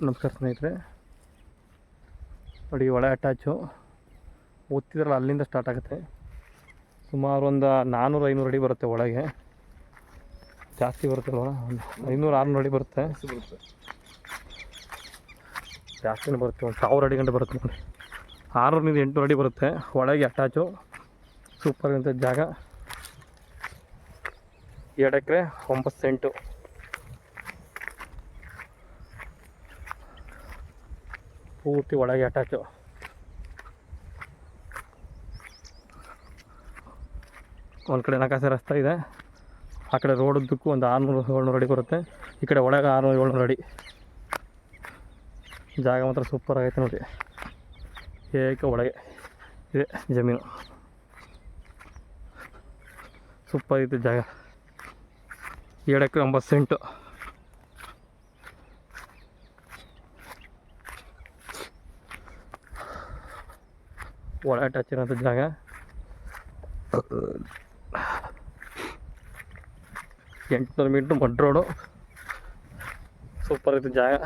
ನಮಸ್ಕಾರ ಸ್ನೇಹಿತರೆ, ನೋಡಿ ಒಳ ಅಟ್ಯಾಚು ಓದ್ತಿದ್ರಲ್ಲ ಅಲ್ಲಿಂದ ಸ್ಟಾರ್ಟ್ ಆಗುತ್ತೆ. ಸುಮಾರು ಒಂದು 400-500 ಅಡಿ ಬರುತ್ತೆ ಒಳಗೆ. ಜಾಸ್ತಿ ಬರುತ್ತಲ್ವ, ಒಂದು 500-600 ಅಡಿ ಬರುತ್ತೆ. ಜಾಸ್ತಿನೇ ಬರುತ್ತೆ, ಒಂದು 1000 ಅಡಿ ಗಂಟೆ ಬರುತ್ತೆ ನೋಡಿ. 600-800 ಅಡಿ ಬರುತ್ತೆ ಒಳಗೆ ಅಟ್ಯಾಚು. ಸೂಪರ್ ಅಂತ ಜಾಗ. 2 ಎಕರೆ 9 ಸೆಂಟು. ಪೂರ್ತಿ ಒಳಗೆ ಅಟ್ಯಾಚು. ಒಂದು ಕಡೆ ನಕಾಸೆ ರಸ್ತೆ ಇದೆ, ಆ ಕಡೆ ರೋಡ್ ಉದ್ದಕ್ಕೂ ಒಂದು 600-700 ಅಡಿ ಬರುತ್ತೆ. ಈ ಕಡೆ ಒಳಗೆ 600-700 ಅಡಿ. ಜಾಗ ಮಾತ್ರ ಸೂಪರ್ ಆಗೈತೆ ನೋಡಿ. ಏಕ ಒಳಗೆ ಇದೆ ಜಮೀನು. ಸೂಪರ್ ಐತೆ ಜಾಗ. 2 ಎಕರೆ 9 ಸೆಂಟು. ಒಳ ಅಟ್ಯಾಚ್ ಇರೋಂಥ ಜಾಗ. ಎಂಟುನೂರು ಮೀಟ್ರ್ ಮಡ್ ರೋಡು. ಸೂಪರ್ ಐತೆ ಜಾಗ.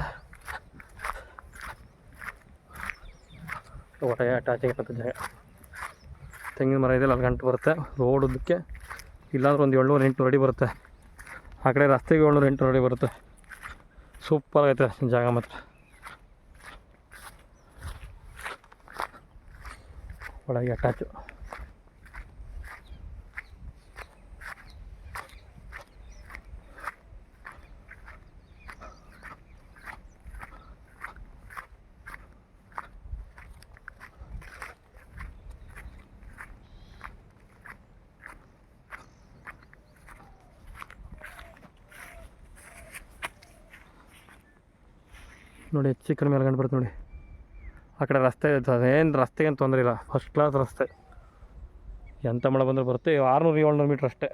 ಒಳಗೆ ಅಟ್ಯಾಚಿಂಗ್ ಇರೋಂಥ ಜಾಗ. ತೆಂಗಿನ ಮರ ಇದೆ, 4 ಗಂಟೆ ಬರುತ್ತೆ. ರೋಡ್ ಉದ್ದಕ್ಕೆ ಇಲ್ಲಾಂದ್ರೆ ಒಂದು 700-800 ಅಡಿ ಬರುತ್ತೆ. ಆ ಕಡೆ ರಸ್ತೆಗೆ 700-800 ಅಡಿ ಬರುತ್ತೆ. ಸೂಪರ್ ಆಗೈತೆ ಜಾಗ ಮಾತ್ರ. ಒಳಗೆ ಅಟ್ಯಾಚು. ನೋಡಿ ಹೆಚ್ಚು ಕಡಿಮೆ ಎಲ್ಗಂಡು ಬರುತ್ತೆ ನೋಡಿ. ಆ ಕಡೆ ರಸ್ತೆ ಏನು ರಸ್ತೆಗೇನು ತೊಂದರೆ ಇಲ್ಲ, ಫಸ್ಟ್ ಕ್ಲಾಸ್ ರಸ್ತೆ. ಎಂಥ ಮಳೆ ಬಂದರೂ ಬರುತ್ತೆ. 600-700 ಮೀಟ್ರ್ ಅಷ್ಟೇ.